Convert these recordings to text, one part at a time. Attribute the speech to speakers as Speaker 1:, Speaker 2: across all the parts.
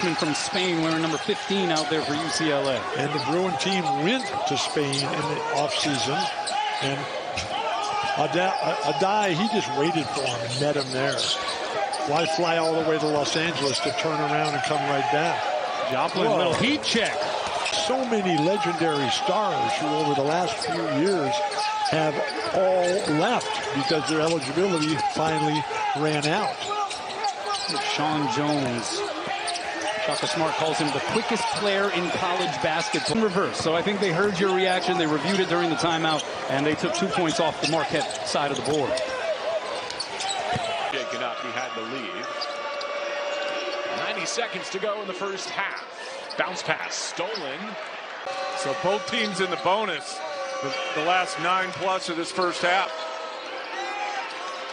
Speaker 1: From Spain wearing number 15 out there for UCLA.
Speaker 2: And the Bruin team went to Spain in the offseason. And Aday, he just waited for him and met him there. Why fly all the way to Los Angeles to turn around and come right back?
Speaker 1: Joplin, little heat check.
Speaker 2: So many legendary stars who over the last few years have all left because their eligibility finally ran out.
Speaker 1: Sean Jones. Shaka Smart calls him the quickest player in college basketball. In reverse. So I think they heard your reaction. They reviewed it during the timeout, and they took 2 points off the Marquette side of the board.
Speaker 3: Shaken up. He had the lead. 90 seconds to go in the first half. Bounce pass stolen.
Speaker 4: So both teams in the bonus the last 9+ of this first half.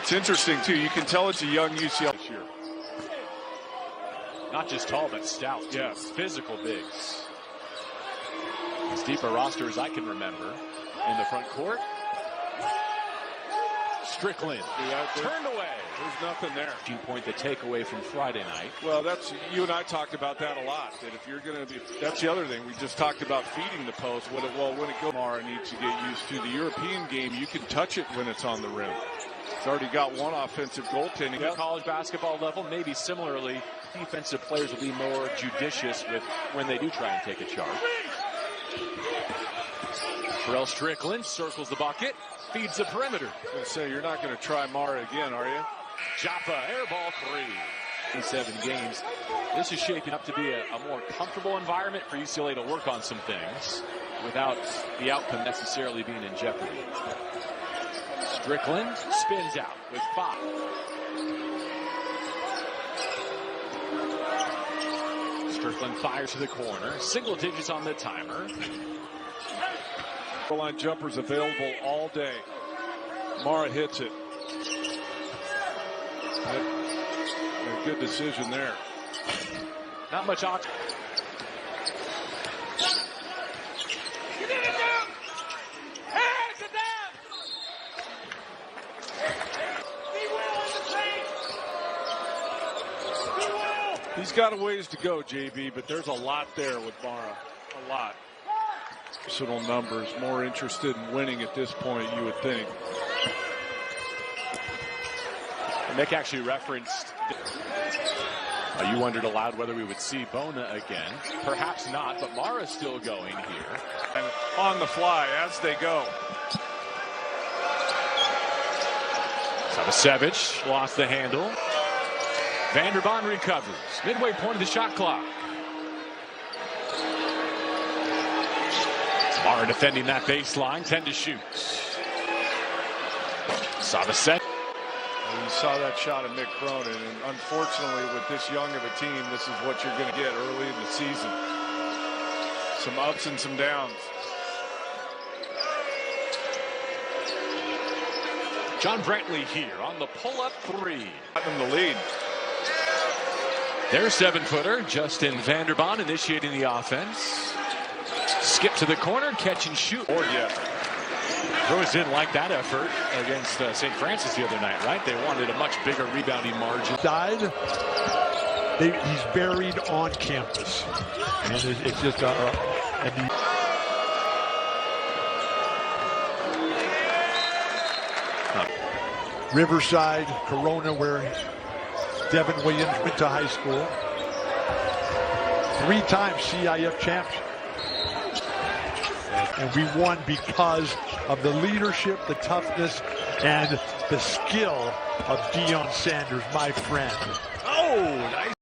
Speaker 4: It's interesting, too. You can tell it's a young UCLA this year.
Speaker 3: Not just tall, but stout.
Speaker 4: Yes.
Speaker 3: Physical bigs. As deep a roster as I can remember in the front court. Strickland turned away.
Speaker 4: There's nothing there.
Speaker 3: Point the takeaway from Friday night.
Speaker 4: Well, you and I talked about that a lot. That if you're going to be, that's the other thing. We just talked about feeding the post. When it goes, Mara needs to get used to. The European game, you can touch it when it's on the rim. It's already got one offensive goaltending.
Speaker 3: At college basketball level, maybe similarly, defensive players will be more judicious with when they do try and take a charge. Terrell Strickland circles the bucket, feeds the perimeter.
Speaker 4: I was going to say, you're not going to try Mara again, are you?
Speaker 3: Joppa, airball 3. In 7 games. This is shaping up to be a more comfortable environment for UCLA to work on some things without the outcome necessarily being in jeopardy. Strickland spins out with 5. Strickland fires to the corner. Single digits on the timer.
Speaker 4: Line jumpers available all day. Mara hits it. A good decision there.
Speaker 3: Not much on.
Speaker 4: He's got a ways to go, JB, but there's a lot there with Mara. A lot. Personal numbers, more interested in winning at this point, you would think.
Speaker 3: Nick actually referenced. You wondered aloud whether we would see Bona again. Perhaps not, but Mara's still going here.
Speaker 4: And on the fly as they go.
Speaker 3: Savage lost the handle. Vanderbond recovers. Midway point of the shot clock. Mara defending that baseline. 10 to shoot. Savage.
Speaker 4: You saw that shot of Mick Cronin, and unfortunately with this young of a team, this is what you're going to get early in the season. Some ups and some downs.
Speaker 3: John Brantley here on the pull-up 3.
Speaker 4: In the lead.
Speaker 3: Their 7-footer, Justin Vanderbond, initiating the offense. Skip to the corner, catch and shoot.
Speaker 4: Or yet.
Speaker 3: Bruins didn't like that effort against St. Francis the other night, right? They wanted a much bigger rebounding margin.
Speaker 2: Died. He's buried on campus. And it's just Riverside, Corona, where Devin Williams went to high school. 3-time CIF champion. And we won because of the leadership, the toughness, and the skill of Deion Sanders, my friend.
Speaker 3: Oh, nice.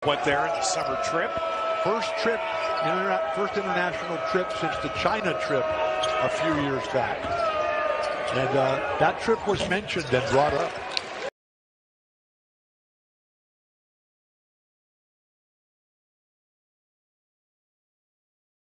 Speaker 5: Went there in the summer trip.
Speaker 2: First international trip since the China trip a few years back. And that trip was mentioned and brought up.